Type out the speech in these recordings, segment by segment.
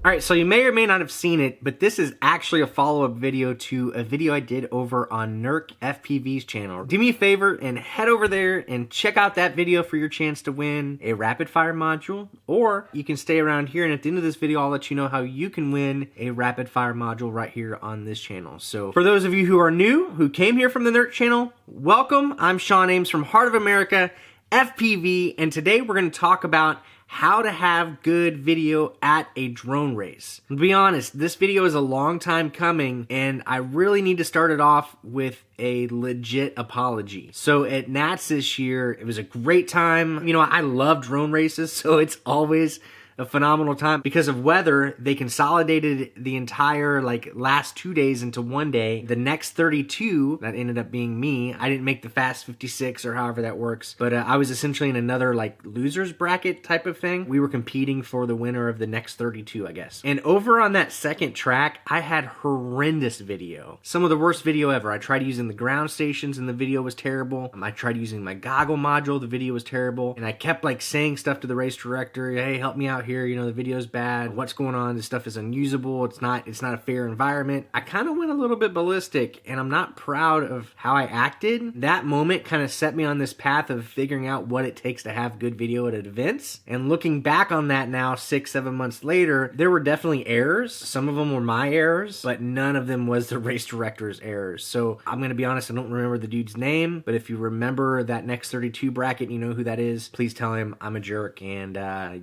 Alright, so you may or may not have seen it, but this is actually a follow-up video to a video I did over on Nurk FPV's channel. Do me a favor and head over there and check out that video for your chance to win a Rapidfire module, or you can stay around here and at the end of this video I'll let you know how you can win a Rapidfire module right here on this channel. So for those of you who are new, who came here from the Nurk channel, welcome. I'm Sean Ames from Heart of America FPV, and today we're going to talk about how to have good video at a drone race. To be honest, this video is a long time coming and I really need to start it off with a legit apology. So at Nats this year, it was a great time. You know, I love drone races, so it's always a phenomenal time. Because of weather, they consolidated the entire last 2 days into one day. The next 32, that ended up being me. I didn't make the Fast 56 or however that works, but I was essentially in another losers bracket type of thing. We were competing for the winner of the next 32, I guess. And over on that second track, I had horrendous video. Some of the worst video ever. I tried using the ground stations and the video was terrible. I tried using my Goggle module, the video was terrible. And I kept saying stuff to the race director, hey, help me out here, you know, the video's bad, what's going on, this stuff is unusable, it's not a fair environment. I kind of went a little bit ballistic and I'm not proud of how I acted. That moment kind of set me on this path of figuring out what it takes to have good video at events. And looking back on that now 6-7 months later, there were definitely errors. Some of them were my errors, but none of them was the race director's errors. So I'm gonna be honest, I don't remember the dude's name, but if you remember that next 32 bracket, you know who that is, please tell him I'm a jerk and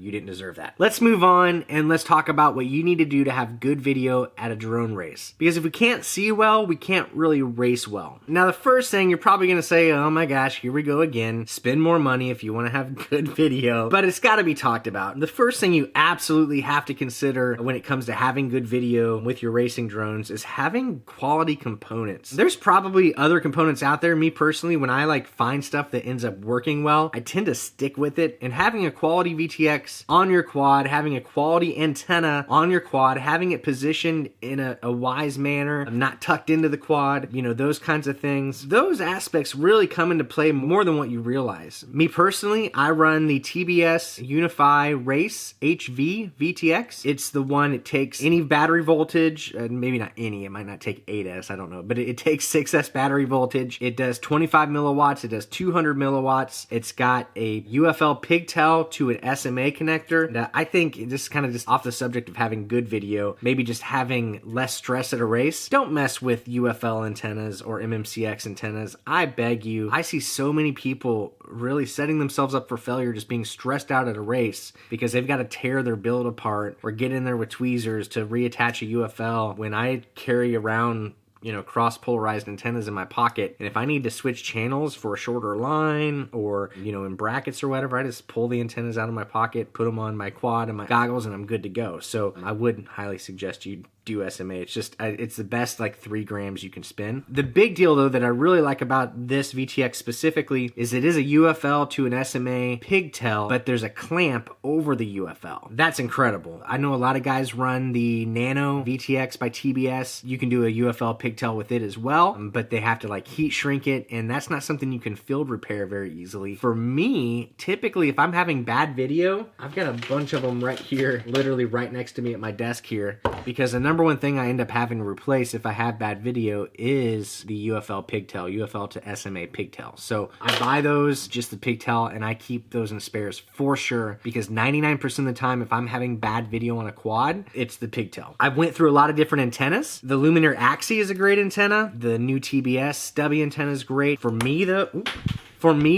you didn't deserve that. Let's move on and let's talk about what you need to do to have good video at a drone race. Because if we can't see well, we can't really race well. Now the first thing you're probably gonna say, oh my gosh, here we go again. Spend more money if you wanna have good video. But it's gotta be talked about. The first thing you absolutely have to consider when it comes to having good video with your racing drones is having quality components. There's probably other components out there. Me personally, when I find stuff that ends up working well, I tend to stick with it. And having a quality VTX on your quad, having a quality antenna on your quad, having it positioned in a wise manner, not tucked into the quad, you know, those kinds of things. Those aspects really come into play more than what you realize. Me personally, I run the TBS Unify Race HV VTX. It's the one, it takes any battery voltage, maybe not any, it might not take 8S, I don't know, but it takes 6S battery voltage. It does 25 milliwatts, it does 200 milliwatts. It's got a UFL pigtail to an SMA connector. And I think just off the subject of having good video, maybe just having less stress at a race, don't mess with UFL antennas or MMCX antennas. I beg you. I see so many people really setting themselves up for failure, just being stressed out at a race because they've got to tear their build apart or get in there with tweezers to reattach a UFL when I carry around, you know, cross-polarized antennas in my pocket. And if I need to switch channels for a shorter line or, you know, in brackets or whatever, I just pull the antennas out of my pocket, put them on my quad and my goggles, and I'm good to go. So I would highly suggest you do SMA. It's just, it's the best 3 grams you can spin. The big deal though that I really like about this VTX specifically is it is a UFL to an SMA pigtail, but there's a clamp over the UFL. That's incredible. I know a lot of guys run the Nano VTX by TBS. You can do a UFL pigtail with it as well, but they have to heat shrink it, and that's not something you can field repair very easily. For me, typically if I'm having bad video, I've got a bunch of them right here, literally right next to me at my desk here, because the number one thing I end up having to replace if I have bad video is the UFL pigtail, UFL to SMA pigtail. So I buy those, just the pigtail, and I keep those in spares for sure, because 99% of the time if I'm having bad video on a quad, it's the pigtail. I went through a lot of different antennas. The Luminar Axie is a great antenna. The new TBS stubby antenna is great. For me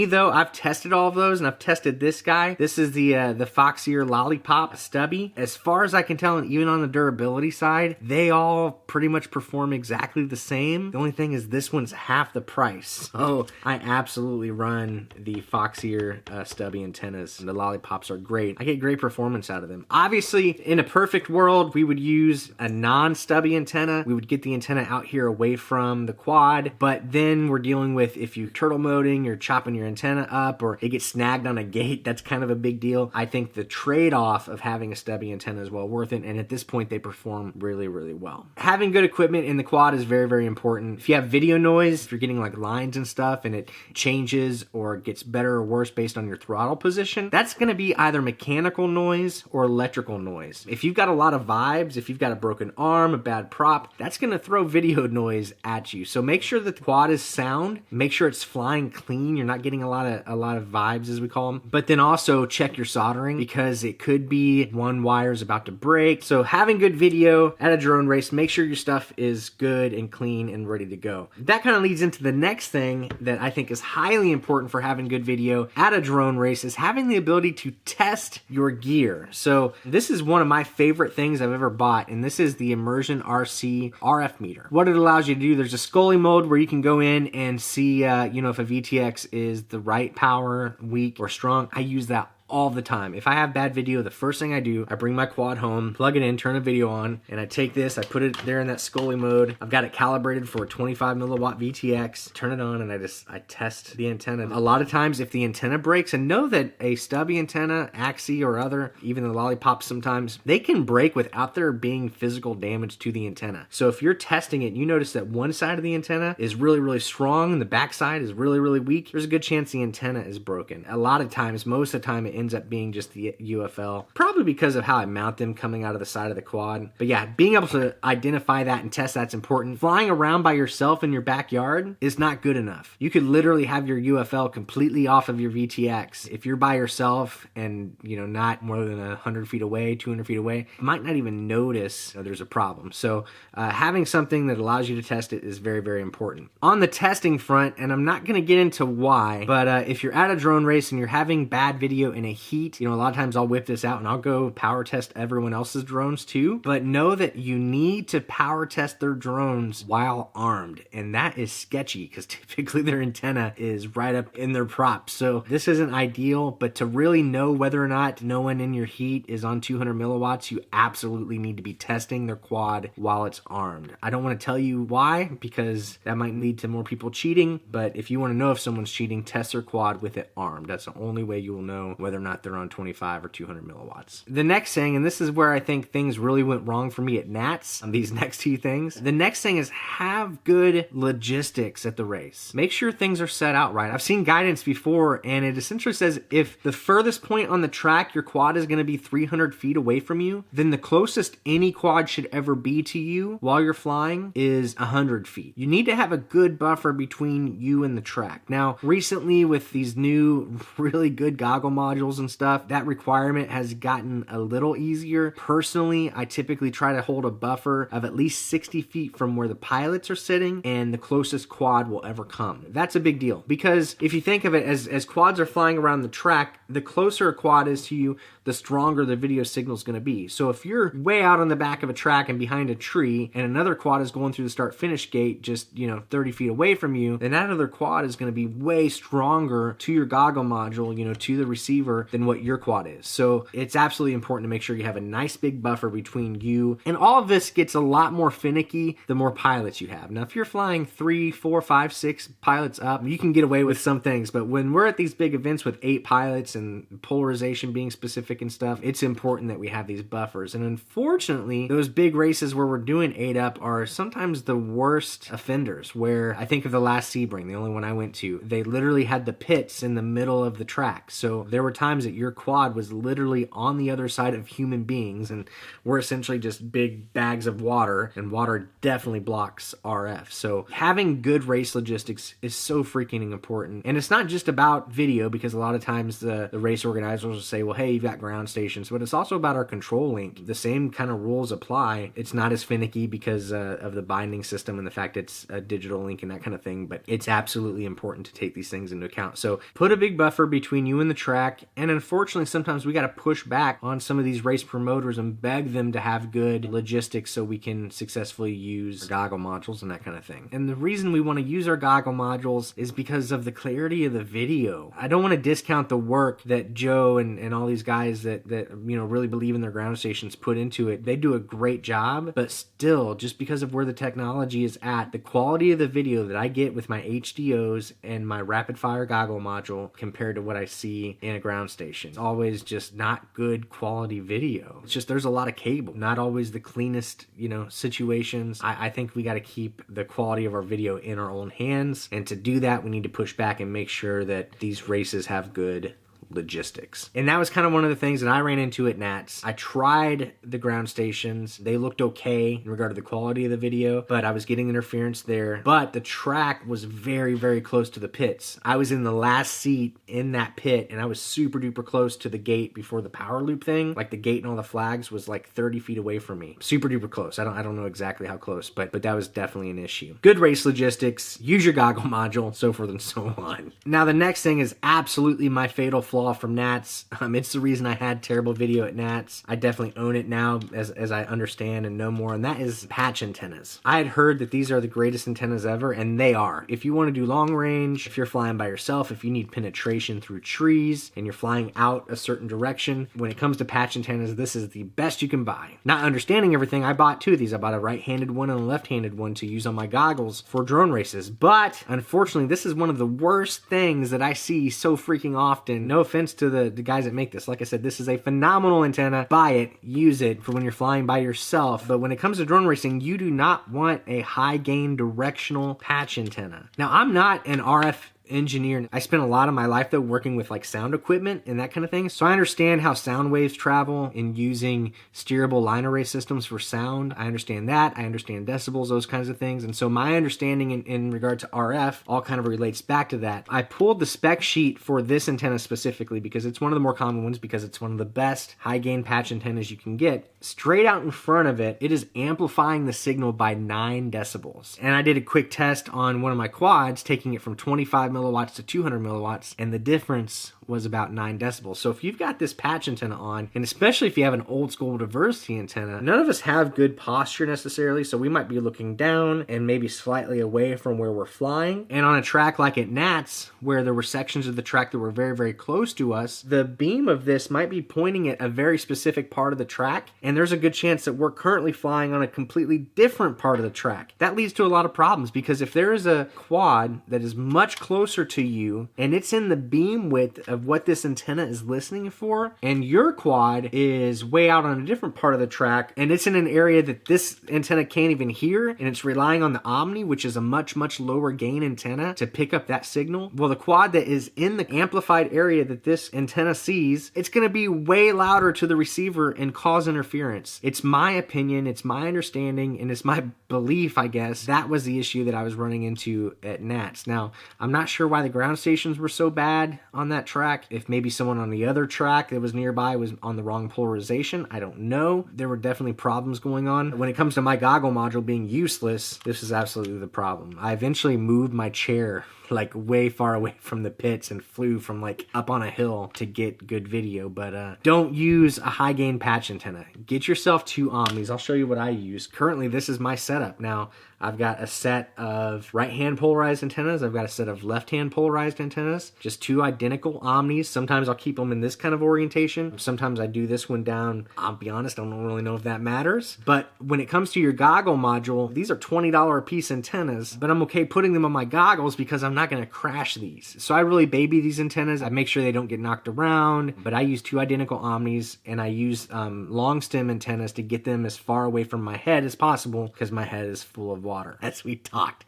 though, I've tested all of those, and I've tested this guy. This is the Foxeer Lollipop stubby. As far as I can tell, and even on the durability side, they all pretty much perform exactly the same. The only thing is this one's half the price. So I absolutely run the Foxeer stubby antennas, and the Lollipops are great. I get great performance out of them. Obviously, in a perfect world, we would use a non-stubby antenna. We would get the antenna out here away from the quad, but then we're dealing with, if you turtle moding, you're chopping your antenna up or it gets snagged on a gate, that's kind of a big deal. I think the trade-off of having a stubby antenna is well worth it, and at this point they perform really, really well. Having good equipment in the quad is very, very important. If you have video noise, if you're getting like lines and stuff and it changes or gets better or worse based on your throttle position, that's going to be either mechanical noise or electrical noise. If you've got a lot of vibes, if you've got a broken arm, a bad prop, that's going to throw video noise at you. So make sure that the quad is sound, make sure it's flying clean, you're not getting a lot of vibes, as we call them. But then also check your soldering, because it could be one wire is about to break. So having good video at a drone race, make sure your stuff is good and clean and ready to go. That kind of leads into the next thing that I think is highly important for having good video at a drone race, is having the ability to test your gear. So this is one of my favorite things I've ever bought, and this is the ImmersionRC RF meter. What it allows you to do, there's a Scully mode where you can go in and see if a VTX is the right power, weak or strong. I use that all the time. If I have bad video, the first thing I do, I bring my quad home, plug it in, turn a video on, and I take this, I put it there in that Scully mode. I've got it calibrated for a 25 milliwatt VTX, turn it on, and I test the antenna. A lot of times if the antenna breaks, and know that a stubby antenna, Axie or other, even the lollipops sometimes, they can break without there being physical damage to the antenna. So if you're testing it, you notice that one side of the antenna is really, really strong and the back side is really, really weak, there's a good chance the antenna is broken. A lot of times, most of the time, it ends up being just the UFL, probably because of how I mount them coming out of the side of the quad. But yeah, being able to identify that and test that's important. Flying around by yourself in your backyard is not good enough. You could literally have your UFL completely off of your VTX. If you're by yourself and not more than 100 feet away, 200 feet away, you might not even notice there's a problem. So having something that allows you to test it is very, very important. On the testing front, and I'm not going to get into why, but if you're at a drone race and you're having bad video in a heat, a lot of times I'll whip this out and I'll go power test everyone else's drones too, but know that you need to power test their drones while armed, and that is sketchy because typically their antenna is right up in their props. So this isn't ideal, but to really know whether or not no one in your heat is on 200 milliwatts, you absolutely need to be testing their quad while it's armed. I don't want to tell you why, because that might lead to more people cheating, but if you want to know if someone's cheating, test their quad with it armed. That's the only way you will know whether or not they're on 25 or 200 milliwatts. The next thing, and this is where I think things really went wrong for me at Nats on these next two things, the next thing is have good logistics at the race. Make sure things are set out right. I've seen guidance before, and it essentially says if the furthest point on the track your quad is going to be 300 feet away from you, then the closest any quad should ever be to you while you're flying is 100 feet. You need to have a good buffer between you and the track. Now, recently with these new really good goggle modules and stuff, that requirement has gotten a little easier. Personally, I typically try to hold a buffer of at least 60 feet from where the pilots are sitting and the closest quad will ever come. That's a big deal, because if you think of it as quads are flying around the track, the closer a quad is to you, the stronger the video signal is going to be. So if you're way out on the back of a track and behind a tree and another quad is going through the start-finish gate just 30 feet away from you, then that other quad is going to be way stronger to your goggle module, to the receiver, than what your quad is. So it's absolutely important to make sure you have a nice big buffer between you, and all of this gets a lot more finicky the more pilots you have. Now if you're flying 3, 4, 5, 6 pilots up, you can get away with some things, but when we're at these big events with 8 pilots and polarization being specific and stuff, it's important that we have these buffers. And unfortunately, those big races where we're doing 8 up are sometimes the worst offenders, where I think of the last Sebring, the only one I went to, they literally had the pits in the middle of the track. So there were times that your quad was literally on the other side of human beings, and we're essentially just big bags of water, and water definitely blocks RF. So having good race logistics is so freaking important. And it's not just about video, because a lot of times the race organizers will say, well, hey, you've got ground stations, but it's also about our control link. The same kind of rules apply. It's not as finicky because of the binding system and the fact it's a digital link and that kind of thing, but it's absolutely important to take these things into account. So put a big buffer between you and the track, And unfortunately, sometimes we got to push back on some of these race promoters and beg them to have good logistics so we can successfully use goggle modules and that kind of thing. And the reason we want to use our goggle modules is because of the clarity of the video. I don't want to discount the work that Joe and all these guys that really believe in their ground stations put into it. They do a great job, but still, just because of where the technology is at, the quality of the video that I get with my HDOs and my Rapidfire goggle module compared to what I see in a ground station, it's always just not good quality video. It's just there's a lot of cable, not always the cleanest, situations. I think we got to keep the quality of our video in our own hands, and to do that, we need to push back and make sure that these races have good logistics. And that was kind of one of the things that I ran into at Nats. I tried the ground stations. They looked okay in regard to the quality of the video, but I was getting interference there. But the track was very, very close to the pits. I was in the last seat in that pit, and I was super duper close to the gate before the power loop thing. Like the gate and all the flags was like 30 feet away from me. Super duper close. I don't know exactly how close, but that was definitely an issue. Good race logistics, use your goggle module, so forth and so on. Now the next thing is absolutely my fatal flaw from Nats. It's the reason I had terrible video at Nats. I definitely own it now as I understand and know more, and that is patch antennas. I had heard that these are the greatest antennas ever, and they are. If you want to do long range, if you're flying by yourself, if you need penetration through trees, and you're flying out a certain direction, when it comes to patch antennas, this is the best you can buy. Not understanding everything, I bought two of these. I bought a right-handed one and a left-handed one to use on my goggles for drone races, but unfortunately, this is one of the worst things that I see so freaking often. No offense to the guys that make this. Like I said, this is a phenomenal antenna. Buy it, use it for when you're flying by yourself. But when it comes to drone racing, you do not want a high gain directional patch antenna. Now, I'm not an RF engineer. I spent a lot of my life though working with like sound equipment and that kind of thing. So I understand how sound waves travel in using steerable line array systems for sound. I understand that. I understand decibels, those kinds of things. And so my understanding in regard to RF all kind of relates back to that. I pulled the spec sheet for this antenna specifically because it's one of the more common ones, because it's one of the best high gain patch antennas you can get. Straight out in front of it, it is amplifying the signal by 9 decibels. And I did a quick test on one of my quads, taking it from 25 milliwatts to 200 milliwatts, and the difference was about 9 decibels. So if you've got this patch antenna on, and especially if you have an old school diversity antenna, none of us have good posture necessarily, so we might be looking down and maybe slightly away from where we're flying. And on a track like at Nats, where there were sections of the track that were very, very close to us, the beam of this might be pointing at a very specific part of the track, and there's a good chance that we're currently flying on a completely different part of the track. That leads to a lot of problems, because if there is a quad that is much closer to you, and it's in the beam width of what this antenna is listening for, and your quad is way out on a different part of the track, and it's in an area that this antenna can't even hear, and it's relying on the Omni, which is a much, much lower gain antenna, to pick up that signal. Well, the quad that is in the amplified area that this antenna sees, it's going to be way louder to the receiver and cause interference. It's my opinion, it's my understanding, and it's my belief, I guess, that was the issue that I was running into at Nats. Now, I'm not sure why the ground stations were so bad on that track. If maybe someone on the other track that was nearby was on the wrong polarization, I don't know. There were definitely problems going on. When it comes to my goggle module being useless, this is absolutely the problem. I eventually moved my chair like way far away from the pits and flew from like up on a hill to get good video. But don't use a high gain patch antenna. Get yourself 2 Omnis. I'll show you what I use. Currently, this is my setup. Now, I've got a set of right-hand polarized antennas. I've got a set of left-hand polarized antennas. Just 2 identical Omnis. Sometimes I'll keep them in this kind of orientation. Sometimes I do this one down. I'll be honest, I don't really know if that matters. But when it comes to your goggle module, these are $20 a piece antennas, but I'm okay putting them on my goggles because I'm not going to crash these. So I really baby these antennas. I make sure they don't get knocked around, but I use 2 identical Omnis, and I use long stem antennas to get them as far away from my head as possible, because my head is full of water, as we talked.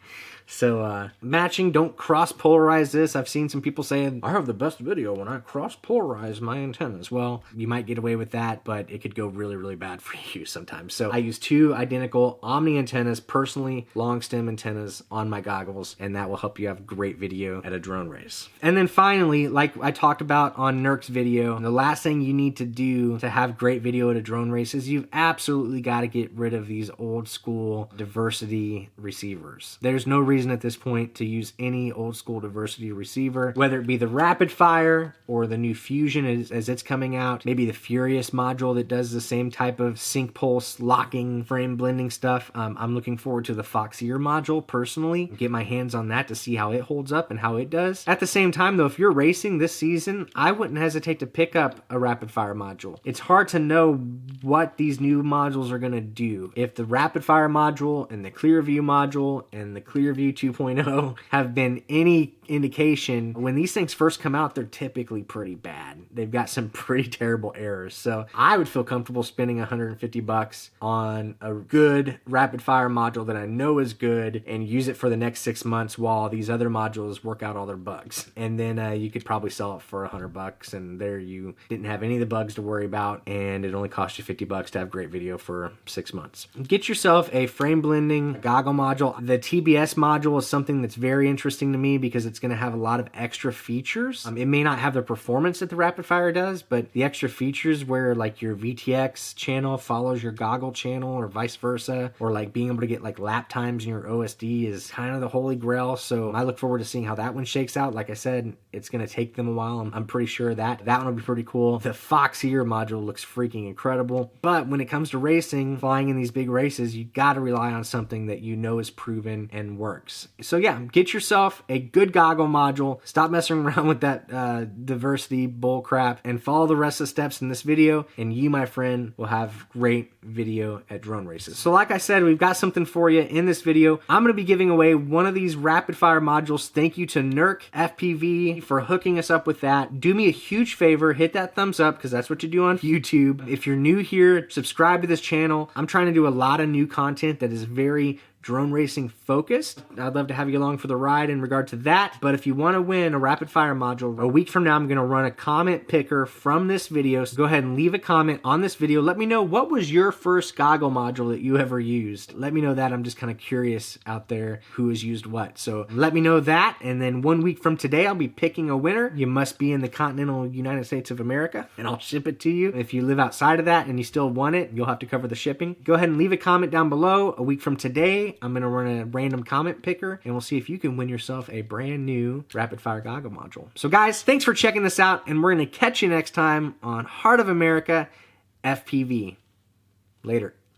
So matching, don't cross polarize this. I've seen some people saying, I have the best video when I cross polarize my antennas. Well, you might get away with that, but it could go really, really bad for you sometimes. So I use 2 identical Omni antennas, personally long stem antennas on my goggles, and that will help you have great video at a drone race. And then finally, like I talked about on Nurk's video, the last thing you need to do to have great video at a drone race is you've absolutely got to get rid of these old school diversity receivers. There's no reason reason at this point to use any old school diversity receiver, whether it be the Rapidfire or the new Fusion as it's coming out, maybe the Furious module that does the same type of sync pulse locking frame blending stuff. I'm looking forward to the Foxeer module personally, get my hands on that to see how it holds up and how it does. At the same time though, if you're racing this season, I wouldn't hesitate to pick up a Rapidfire module. It's hard to know what these new modules are going to do. If the Rapidfire module and the Clearview module and the Clearview 2.0 have been any indication, when these things first come out, they're typically pretty bad. They've got some pretty terrible errors. So I would feel comfortable spending $150 on a good Rapidfire module that I know is good and use it for the next 6 months while these other modules work out all their bugs. And then you could probably sell it for $100, and there you didn't have any of the bugs to worry about, and it only cost you $50 to have great video for 6 months. Get yourself a frame blending goggle module. The TBS module is something that's very interesting to me because it's going to have a lot of extra features. It may not have the performance that the Rapidfire does, but the extra features where like your VTX channel follows your goggle channel or vice versa, or like being able to get like lap times in your OSD is kind of the holy grail. So I look forward to seeing how that one shakes out. Like I said, it's going to take them a while. I'm pretty sure that one will be pretty cool. The Foxeer module looks freaking incredible. But when it comes to racing, flying in these big races, you got to rely on something that you know is proven and works. So yeah, get yourself a good goggle module. Stop messing around with that diversity bull crap and follow the rest of the steps in this video, and you, my friend, will have great video at drone races. So like I said, we've got something for you in this video. I'm going to be giving away one of these Rapidfire modules. Thank you to Nurk FPV for hooking us up with that. Do me a huge favor, hit that thumbs up because that's what you do on YouTube. If you're new here, subscribe to this channel. I'm trying to do a lot of new content that is very drone racing focused. I'd love to have you along for the ride in regard to that. But if you want to win a Rapidfire module, a week from now, I'm going to run a comment picker from this video. So go ahead and leave a comment on this video. Let me know what was your first goggle module that you ever used. Let me know that. I'm just kind of curious out there who has used what. So let me know that. And then 1 week from today, I'll be picking a winner. You must be in the continental United States of America, and I'll ship it to you. If you live outside of that and you still want it, you'll have to cover the shipping. Go ahead and leave a comment down below. A week from today, I'm going to run a random comment picker, and we'll see if you can win yourself a brand new Rapidfire goggle module. So guys, thanks for checking this out, and we're going to catch you next time on Heart of America FPV. Later.